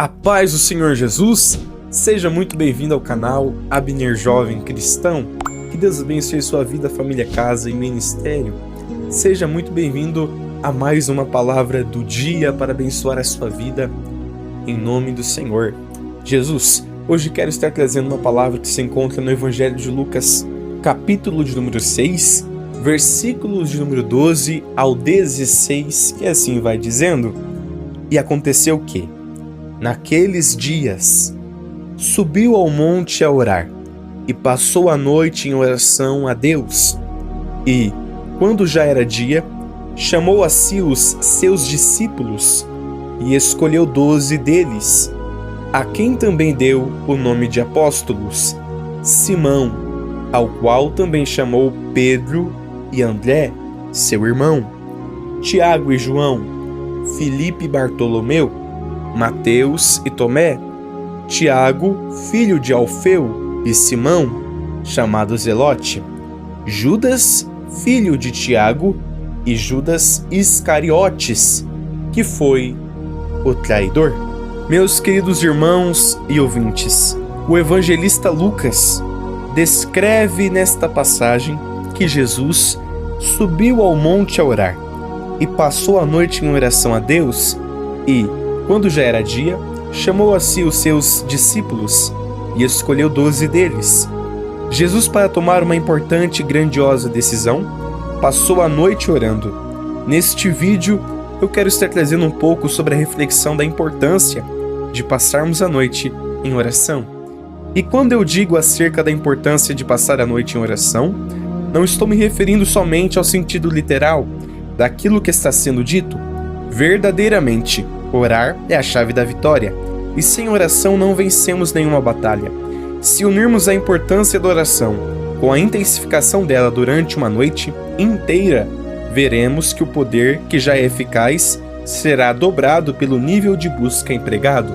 A paz do Senhor Jesus, seja muito bem-vindo ao canal Abner Jovem Cristão. Que Deus abençoe sua vida, família, casa e ministério. Seja muito bem-vindo a mais uma palavra do dia para abençoar a sua vida, em nome do Senhor Jesus. Hoje quero estar trazendo uma palavra que se encontra no Evangelho de Lucas, capítulo de número 6, versículos de número 12 ao 16, que assim vai dizendo: E aconteceu que, naqueles dias, subiu ao monte a orar, e passou a noite em oração a Deus. E, quando já era dia, chamou a si os seus discípulos, e escolheu 12 deles, a quem também deu o nome de apóstolos: Simão, ao qual também chamou Pedro e André, seu irmão, Tiago e João, Filipe e Bartolomeu, Mateus e Tomé, Tiago, filho de Alfeu, e Simão, chamado Zelote, Judas, filho de Tiago, e Judas Iscariotes, que foi o traidor. Meus queridos irmãos e ouvintes, o evangelista Lucas descreve nesta passagem que Jesus subiu ao monte a orar e passou a noite em oração a Deus e, quando já era dia, chamou a si os seus discípulos e escolheu 12 deles. Jesus, para tomar uma importante e grandiosa decisão, passou a noite orando. Neste vídeo, eu quero estar trazendo um pouco sobre a reflexão da importância de passarmos a noite em oração. E quando eu digo acerca da importância de passar a noite em oração, não estou me referindo somente ao sentido literal daquilo que está sendo dito. Verdadeiramente, orar é a chave da vitória, e sem oração não vencemos nenhuma batalha. Se unirmos a importância da oração com a intensificação dela durante uma noite inteira, veremos que o poder, que já é eficaz, será dobrado pelo nível de busca empregado.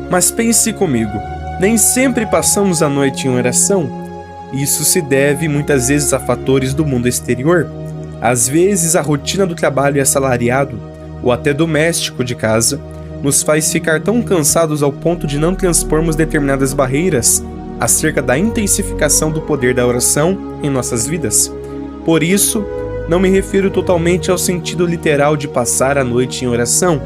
Mas pense comigo, nem sempre passamos a noite em oração. Isso se deve muitas vezes a fatores do mundo exterior. Às vezes a rotina do trabalho assalariado, ou até doméstico de casa, nos faz ficar tão cansados ao ponto de não transpormos determinadas barreiras acerca da intensificação do poder da oração em nossas vidas. Por isso, não me refiro totalmente ao sentido literal de passar a noite em oração,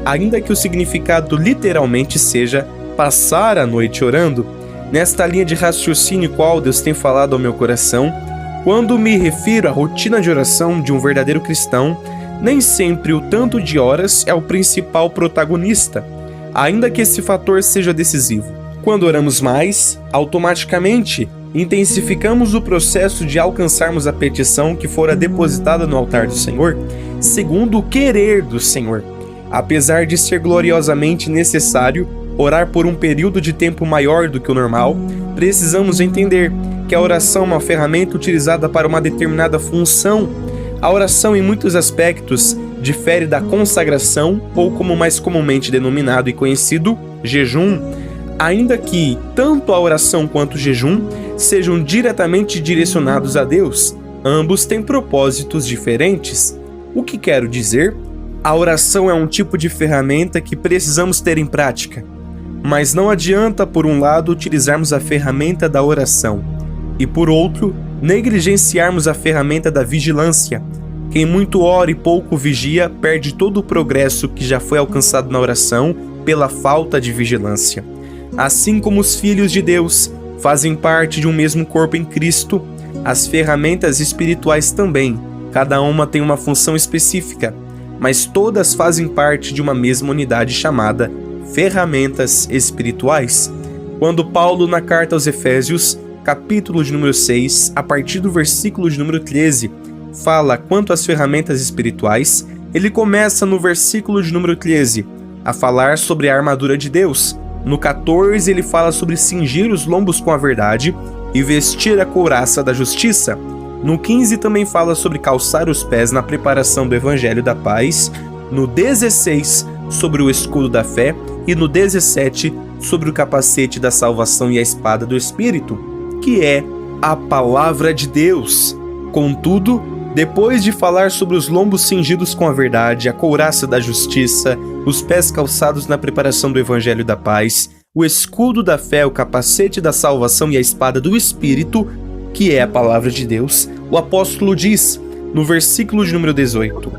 ainda que o significado literalmente seja passar a noite orando. Nesta linha de raciocínio qual Deus tem falado ao meu coração, quando me refiro à rotina de oração de um verdadeiro cristão, nem sempre o tanto de horas é o principal protagonista, ainda que esse fator seja decisivo. Quando oramos mais, automaticamente intensificamos o processo de alcançarmos a petição que fora depositada no altar do Senhor, segundo o querer do Senhor. Apesar de ser gloriosamente necessário orar por um período de tempo maior do que o normal, precisamos entender que a oração é uma ferramenta utilizada para uma determinada função. A oração, em muitos aspectos, difere da consagração, ou como mais comumente denominado e conhecido, jejum, ainda que tanto a oração quanto o jejum sejam diretamente direcionados a Deus. Ambos têm propósitos diferentes. O que quero dizer? A oração é um tipo de ferramenta que precisamos ter em prática, mas não adianta, por um lado, utilizarmos a ferramenta da oração e, por outro, negligenciarmos a ferramenta da vigilância. Quem muito ora e pouco vigia perde todo o progresso que já foi alcançado na oração pela falta de vigilância. Assim como os filhos de Deus fazem parte de um mesmo corpo em Cristo, as ferramentas espirituais também. Cada uma tem uma função específica, mas todas fazem parte de uma mesma unidade chamada ferramentas espirituais. Quando Paulo, na carta aos Efésios, capítulo de número 6, a partir do versículo de número 13, fala quanto às ferramentas espirituais, ele começa no versículo de número 13 a falar sobre a armadura de Deus. No 14 ele fala sobre cingir os lombos com a verdade e vestir a couraça da justiça. No 15 também fala sobre calçar os pés na preparação do evangelho da paz. No 16 sobre o escudo da fé e no 17 sobre o capacete da salvação e a espada do Espírito, que é a palavra de Deus. Contudo, depois de falar sobre os lombos cingidos com a verdade, a couraça da justiça, os pés calçados na preparação do Evangelho da Paz, o escudo da fé, o capacete da salvação e a espada do Espírito, que é a palavra de Deus, o apóstolo diz, no versículo de número 18,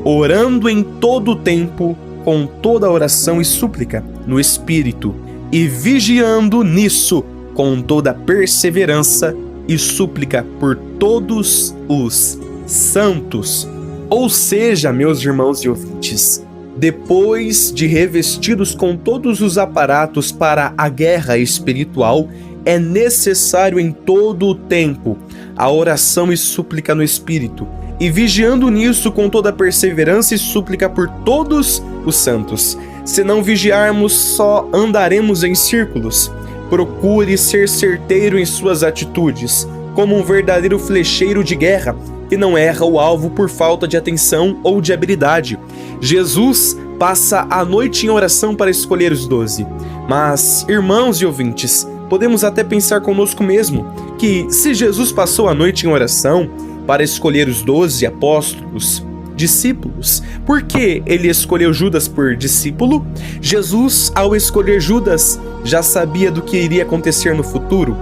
orando em todo o tempo, com toda oração e súplica, no Espírito, e vigiando nisso, com toda perseverança e súplica por todos os santos. Ou seja, meus irmãos e ouvintes, depois de revestidos com todos os aparatos para a guerra espiritual, é necessário em todo o tempo a oração e súplica no Espírito, e vigiando nisso com toda perseverança e súplica por todos os santos. Se não vigiarmos, só andaremos em círculos. Procure ser certeiro em suas atitudes, como um verdadeiro flecheiro de guerra, que não erra o alvo por falta de atenção ou de habilidade. Jesus passa a noite em oração para escolher os 12. Mas, irmãos e ouvintes, podemos até pensar conosco mesmo que, se Jesus passou a noite em oração para escolher os 12 apóstolos, discípulos, por que ele escolheu Judas por discípulo? Jesus, ao escolher Judas, já sabia do que iria acontecer no futuro.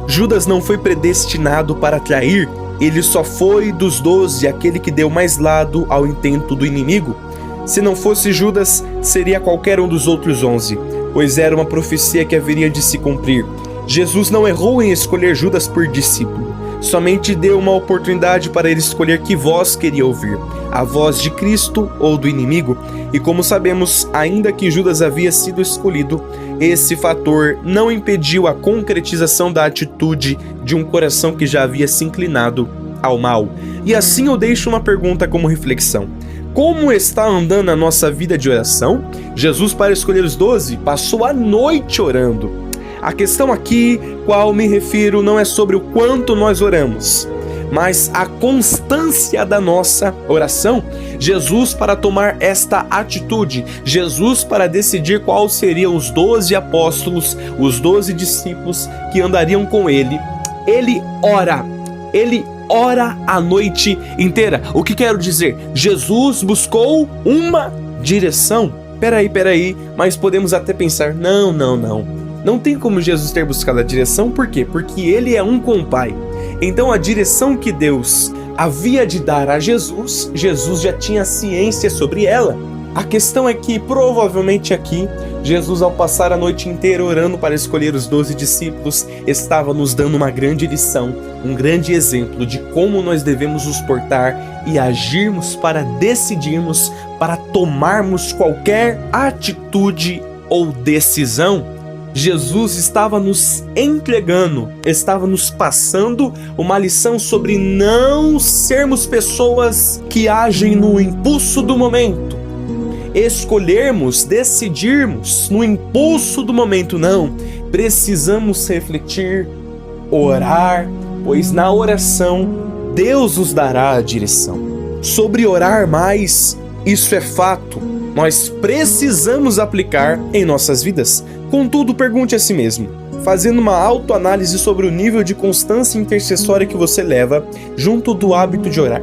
Judas não foi predestinado para trair, ele só foi dos 12 aquele que deu mais lado ao intento do inimigo. Se não fosse Judas, seria qualquer um dos outros 11, pois era uma profecia que haveria de se cumprir. Jesus não errou em escolher Judas por discípulo, somente deu uma oportunidade para ele escolher que voz queria ouvir, a voz de Cristo ou do inimigo. E como sabemos, ainda que Judas havia sido escolhido, esse fator não impediu a concretização da atitude de um coração que já havia se inclinado ao mal. E assim eu deixo uma pergunta como reflexão. Como está andando a nossa vida de oração? Jesus, para escolher os 12, passou a noite orando. A questão aqui, qual me refiro, não é sobre o quanto nós oramos, mas a constância da nossa oração. Jesus para tomar esta atitude, Jesus para decidir qual seriam os 12 apóstolos, os 12 discípulos que andariam com ele, ele ora a noite inteira. O que quero dizer? Jesus buscou uma direção. Peraí, mas podemos até pensar, não tem como Jesus ter buscado a direção, por quê? Porque ele é um com o Pai. Então a direção que Deus havia de dar a Jesus, Jesus já tinha ciência sobre ela. A questão é que, provavelmente aqui, Jesus, ao passar a noite inteira orando para escolher os 12 discípulos, estava nos dando uma grande lição, um grande exemplo de como nós devemos nos portar e agirmos para decidirmos, para tomarmos qualquer atitude ou decisão. Jesus estava nos entregando, estava nos passando uma lição sobre não sermos pessoas que agem no impulso do momento. Escolhermos, decidirmos no impulso do momento, não. Precisamos refletir, orar, pois na oração Deus nos dará a direção. Sobre orar mais, isso é fato. Nós precisamos aplicar em nossas vidas. Contudo, pergunte a si mesmo, fazendo uma autoanálise sobre o nível de constância intercessória que você leva junto do hábito de orar.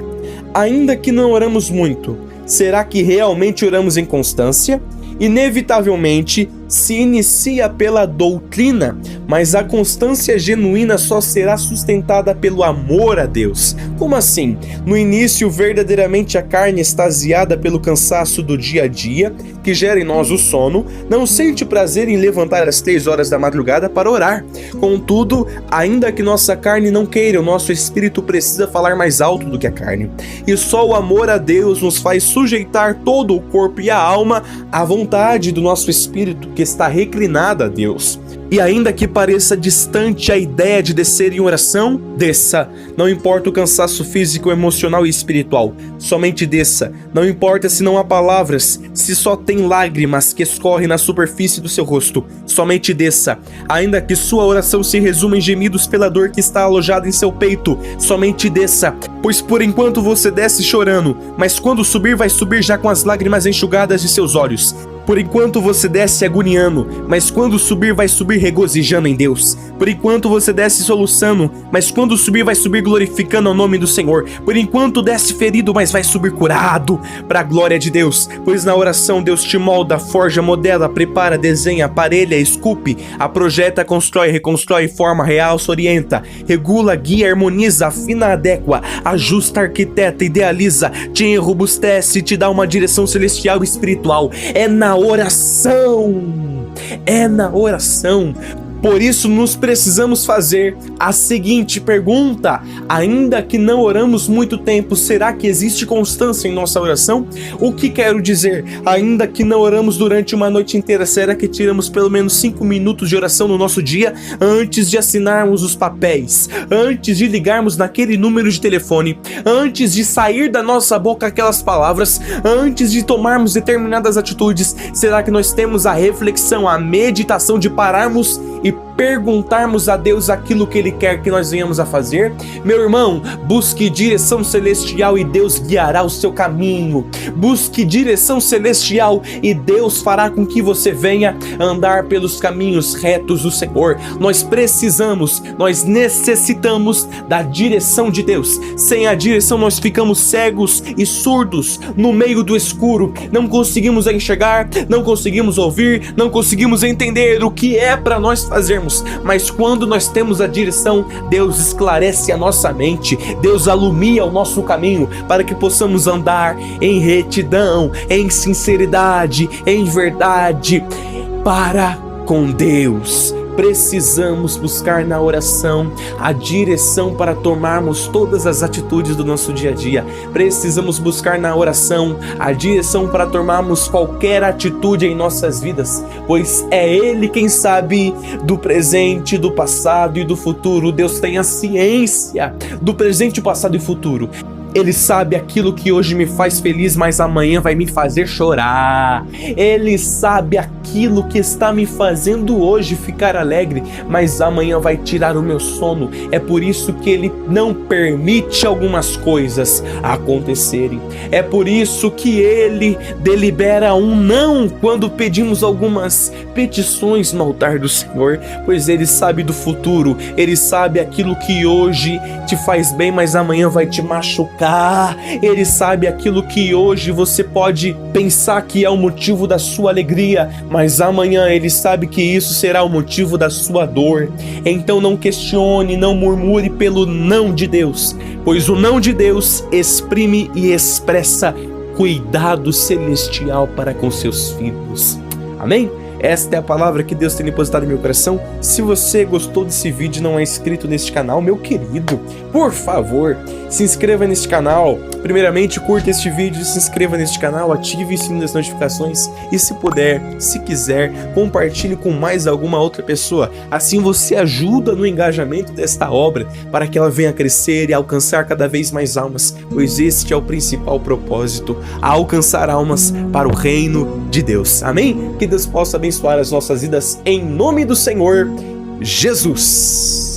Ainda que não oramos muito, será que realmente oramos em constância? Inevitavelmente se inicia pela doutrina, mas a constância genuína só será sustentada pelo amor a Deus. Como assim? No início, verdadeiramente a carne extasiada pelo cansaço do dia a dia, que gera em nós o sono, não sente prazer em levantar às 3 horas da madrugada para orar. Contudo, ainda que nossa carne não queira, o nosso espírito precisa falar mais alto do que a carne. E só o amor a Deus nos faz sujeitar todo o corpo e a alma à vontade do nosso espírito, que está reclinada a Deus. E ainda que pareça distante a ideia de descer em oração, desça. Não importa o cansaço físico, emocional e espiritual, somente desça. Não importa se não há palavras, se só tem lágrimas que escorrem na superfície do seu rosto, somente desça. Ainda que sua oração se resuma em gemidos pela dor que está alojada em seu peito, somente desça. Pois por enquanto você desce chorando, mas quando subir vai subir já com as lágrimas enxugadas de seus olhos. Por enquanto você desce agoniando, mas quando subir vai subir regozijando em Deus. Por enquanto você desce soluçando, mas quando subir vai subir glorificando o nome do Senhor. Por enquanto desce ferido, mas vai subir curado para a glória de Deus. Pois na oração Deus te molda, forja, modela, prepara, desenha, aparelha, esculpe, projeta, constrói, reconstrói, forma, realça, orienta, regula, guia, harmoniza, afina, adequa, ajusta, arquiteta, idealiza, te enrobustece, te dá uma direção celestial e espiritual. É na oração. É na oração. Por isso nos precisamos fazer a seguinte pergunta: ainda que não oramos muito tempo, será que existe constância em nossa oração? O que quero dizer? Ainda que não oramos durante uma noite inteira, será que tiramos pelo menos 5 minutos de oração no nosso dia antes de assinarmos os papéis, antes de ligarmos naquele número de telefone, antes de sair da nossa boca aquelas palavras, antes de tomarmos determinadas atitudes? Será que nós temos a reflexão, a meditação de pararmos e perguntarmos a Deus aquilo que Ele quer que nós venhamos a fazer? Meu irmão, busque direção celestial e Deus guiará o seu caminho. Busque direção celestial e Deus fará com que você venha andar pelos caminhos retos do Senhor. Nós precisamos, nós necessitamos da direção de Deus. Sem a direção nós ficamos cegos e surdos no meio do escuro. Não conseguimos enxergar, não conseguimos ouvir, não conseguimos entender o que é para nós fazermos. Mas quando nós temos a direção, Deus esclarece a nossa mente, Deus alumia o nosso caminho para que possamos andar em retidão, em sinceridade, em verdade para com Deus. Precisamos buscar na oração a direção para tomarmos todas as atitudes do nosso dia a dia. Precisamos buscar na oração a direção para tomarmos qualquer atitude em nossas vidas, pois é Ele quem sabe do presente, do passado e do futuro. Deus tem a ciência do presente, passado e futuro. Ele sabe aquilo que hoje me faz feliz, mas amanhã vai me fazer chorar. Ele sabe aquilo que está me fazendo hoje ficar alegre, mas amanhã vai tirar o meu sono. É por isso que Ele não permite algumas coisas acontecerem. É por isso que Ele delibera um não quando pedimos algumas petições no altar do Senhor, pois Ele sabe do futuro. Ele sabe aquilo que hoje te faz bem, mas amanhã vai te machucar. Ele sabe aquilo que hoje você pode pensar que é o motivo da sua alegria, mas amanhã Ele sabe que isso será o motivo da sua dor. Então não questione, não murmure pelo não de Deus, pois o não de Deus exprime e expressa cuidado celestial para com seus filhos. Amém? Esta é a palavra que Deus tem depositado em meu coração. Se você gostou desse vídeo e não é inscrito neste canal, meu querido, por favor, se inscreva neste canal. Primeiramente, curta este vídeo, se inscreva neste canal, ative o sininho das notificações e, se puder, se quiser, compartilhe com mais alguma outra pessoa. Assim você ajuda no engajamento desta obra para que ela venha crescer e alcançar cada vez mais almas, pois este é o principal propósito, alcançar almas para o reino de Deus. Amém? Que Deus possa abençoar as nossas vidas em nome do Senhor Jesus.